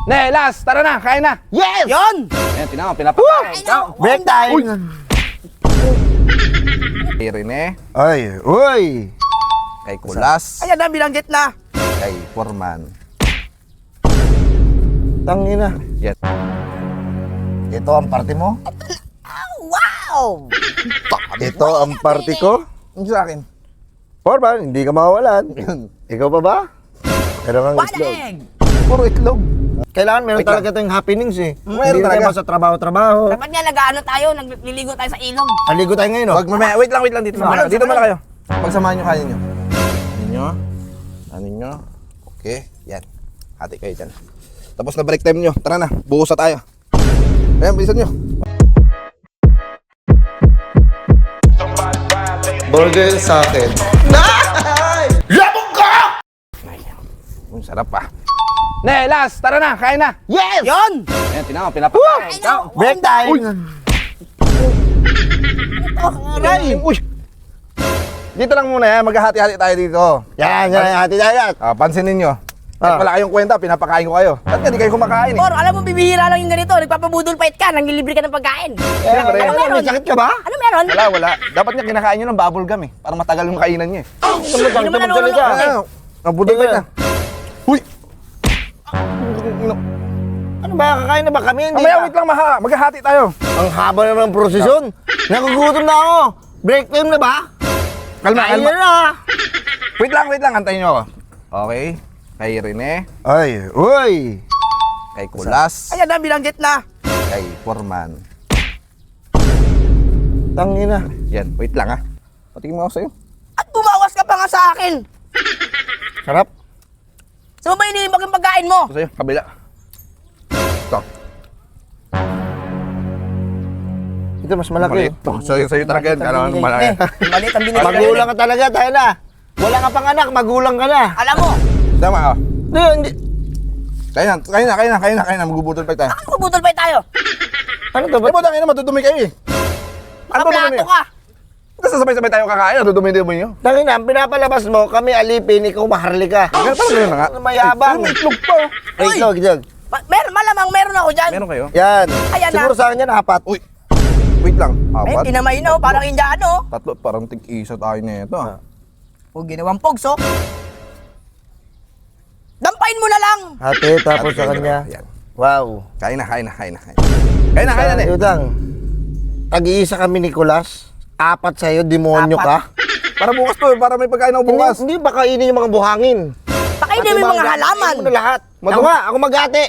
Nelas, tara na, kain na. Yes! Yun! Ayan, tinama, pinapakain. Break time! Uy! Kay Rene, Ay, uy! kay Kulas, Ayan na, binanggit na. kay Foreman. Tangina. Yan. Ito ang party mo? Wow! Ito ang party ko? Yung sa akin. Forman, hindi ka mawawalan. Ikaw pa ba? Pero ang itlog. Waleg! Puro itlog. Kailangan meron Wait talaga tayong happenings eh. Meron Hindi talaga. tayo sa trabaho-trabaho. Dapat nga nag-ano tayo, nagliligo tayo sa ilog. Aligo tayo ngayon, oh. Wag mamaya, wait lang dito. Ano, Dito sa muna kayo. Pagsamahan nyo kanin nyo. Ano nyo? Okay, yan. Hati kayo dyan. Tapos na break time nyo. Tara na, buhos na tayo. Ayan, bilisan nyo. Burger sa akin. Ang sarap pa. Nelas, tara na, kain na. Yes! Yun! Ayan, tinama, pinapakain. Break time! Uy! Aray! Uy! Dito lang muna yan, maghahati-hati tayo dito. Yan, hati tayo. Pansinin nyo. Kahit wala kayong kwenta, pinapakain ko kayo. Ba't hindi kayo kumakain eh? Or, alam mo, bibihira lang yung ganito. Nagpapabudol fight ka, nanglilibre ka ng pagkain. Siyempre. Ano meron? May sakit ka ba? Ano meron? Wala. Dapat nga kinakain nyo ng bubble gum eh. Para matagal yung kainan nyo eh. Hindi naman nalulunok eh. Ang budol na. Uy! Ano ba? Kakain na ba kami? Hindi Mamaya, ka. wait lang maha. Maghahati tayo. Ang haba naman ng prosesyon. Nagugutom na ako. Break time na ba? Kalma, Kain kalma. na. Wait lang. Antayin nyo ako. Okay. Kay Rene, Ay, uy! kay Kulas, Ayan na, binanggit na. kay Foreman. Tangina. Yan, wait lang ha. Patingin mo ako sa'yo. At bumawas ka pa nga sa akin. Sarap. Saan mo ba iniimbag yung pagkain mo? Ito sa'yo, kabila. Ito. Ito mas malaki. Maliit. Ito, sa'yo talaga yan. Kailangan malaki. Malit ang binili. Magulang ka talaga, tayo na. Wala ka pang anak, magulang ka na. Alam mo, Tama ka. Hindi. Kaya na. Magbubutol pa tayo. bakit bubudol fight tayo? Ano to? Eh, puta, na matutumi kayo eh. Ano ba Nakaplato ka. Kasi sabay-sabay tayo kakain, natutumi-dumi nyo. Tangina, pinapalabas mo, kami alipin, ikaw maharlika. Parang gano'n na nga. Mayabang. May itlog pa oh. Ay, itlog. Malamang meron ako dyan. Meron kayo? Yan. Ayan na. Siguro sa akin yan, apat. Uy, wait lang. Eh, Apat? tinamay na, oh, parang Indiano. Tatlo, parang tig-isa tayo na ito. O, ginawang pogs, oh. Dampain mo na lang. Hati, tapos sa kanya. Yan. Wow. Kain na. Kain na eh. Utang. Tag-iisa kami ni Kulas. Apat sa'yo, demonyo ka. Para bukas to, para may pagkain ako bukas. Hindi ba kainin yung mga buhangin? Pakainin mo yung mga halaman. Kainin mo na lahat. Ako nga, ako maghati.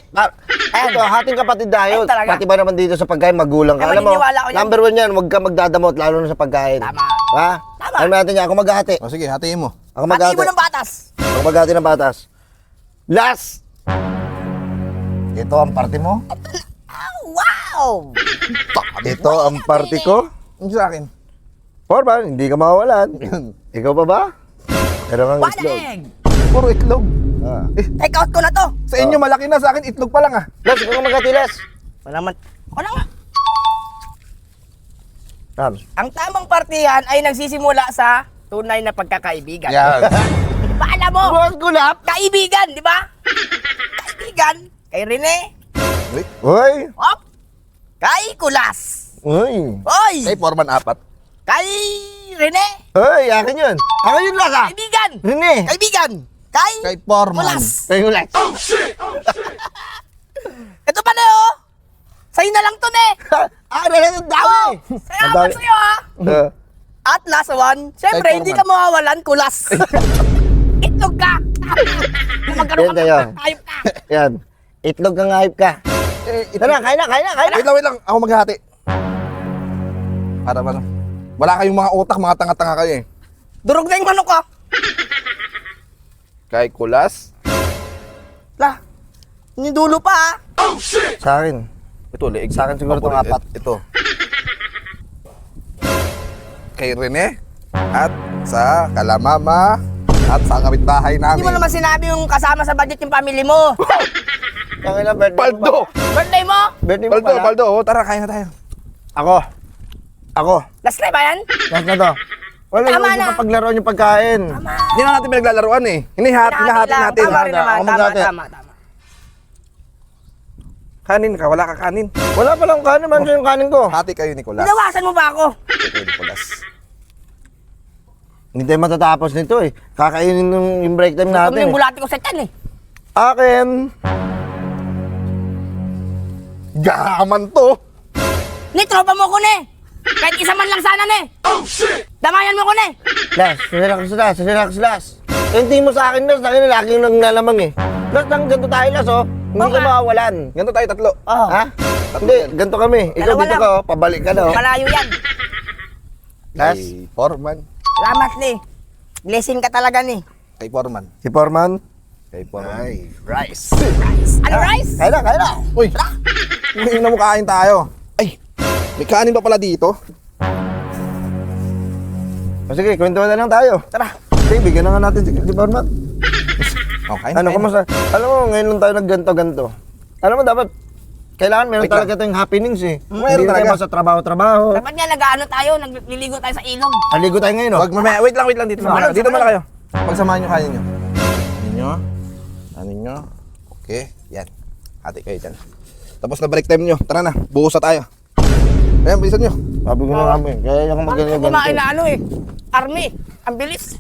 Ito, hating kapatid tayo. Ay, talaga? Pati ba naman dito sa pagkain, magulang ka. Ay, Alam mo, maniniwala ako yan. number 1 yan, huwag ka magdadamot, lalo na sa pagkain. Tama. Ha? Tama. Alam natin yan, ako maghati. O sige, hatiin mo. Ako Hatiin maghati. mo ng batas. Ako maghati ng batas. Last! Ito ang party mo? Wow! Ito ang party ko? Yung sa akin. Forman, hindi ka mawawalan. Ikaw pa ba? Pero ang itlog. Waleg! Puro itlog. Ah. Take out ko na to. Sa inyo malaki na, sa akin itlog pa lang ah. Les, ikaw ka maghati, Les. Wala man. Wala nga. Rams. Ang tamang partihan ay nagsisimula sa tunay na pagkakaibigan. Yan. Di ba alam mo? Buwan ko na. Kaibigan, di ba? Kaibigan. Kay Rene. Uy! Op. Kay Kulas. Uy! Oy! Kay Foreman 4. Kay Rene. Uy, akin yun. Akin yun lang ah. Kaibigan. Rene. Kaibigan. Kay Kay Foreman. Kulas. Tayo ulit. Ito pala oh. Sa'yo na lang to, ne. Ang dami. Salamat sa'yo, ha. At last one, syempre, Kay hindi Foreman. ka mawawalan, Kulas. Itlog ka. Magkaroon Yan ka kayo. ng hayop ka. Yan. Itlog kang hype ka. Tara, kain na. Wait lang. Ako maghahati. Para ba? Wala kayong mga utak, mga tanga-tanga kayo eh. Durog na yung manok ko. Kay Kulas. La, yung dulo pa, ha. Sa akin. Ito, leeg. Sa akin siguro itong apat. Ito. Kay Rene. At sa Kalamama. At sa kapitbahay Hindi namin. mo naman sinabi yung kasama sa budget yung family mo. Tangin na, birthday Paldo! Birthday mo? Birthday mo pala. Paldo. Oh, tara, kain na tayo. Ako. Last try ba yan? Last na to. Wala Tama naman na. yung paglaruan yung pagkain. Hindi na natin pinaglalaruan eh. Hinahati natin. Tama rin naman. Ako Tama, maghati. tama. Kanin ka, wala ka kanin. Wala pa lang kanin, man yung kanin ko. Hati kayo, Nicolas. Binawasan mo ba ako? Hati kayo, Nicolas. Hindi tayo matatapos nito eh. Kakainin yung break time Ito mo natin yung eh. bulati ko sa tiyan eh. Akin. Gaman to. Ni, tropa mo ko ni. Kahit isa man lang sana ni. Oh, shit! Damayan mo ko ni. Las. Hindi mo sa akin, Las. Akin lagi nang nalamang eh. Las, lang ganito tayo, Las, oh. Hindi Okay. ka makawalan. Ganito tayo tatlo. Oh. Ha? Hindi, ganito kami. Ikaw Dalawa dito lang. ka, oh. Pabalik ka na, oh. Malayo yan. Las, Kay Foreman. Salamat ni. Blessing ka talaga ni. Kay Foreman. si Foreman. Kay Foreman. Ay, rice. Ano rice? Kaya na. Uy! Hindi na mo kain tayo. Ay! May kanin pa pala dito. O sige, kwentuhan na lang tayo. Tara. Sige, bigyan na nga natin si Foreman. Okay. Ano, kumusta? Alam mo, ngayon lang tayo nagganto-ganto. Alam mo, dapat, kailangan meron Wait talaga tayong happenings eh. Meron Hindi talaga. tayo sa trabaho-trabaho. Dapat nga nag-ano tayo, nagliligo tayo sa ilog. Aligo tayo ngayon, oh. Wag mamaya. Wait lang dito. Ano, Dito muna samahan? kayo. Pagsamahan nyo kanin nyo. Kanin nyo. Okay. Yan. Hati kayo dyan. Tapos na break time nyo. Tara na. Buhos na tayo. Ayan, bilisan nyo. Sabi ko na kami, kaya yung Ano magaling kumain ganito. na ano eh? Army. Ang bilis.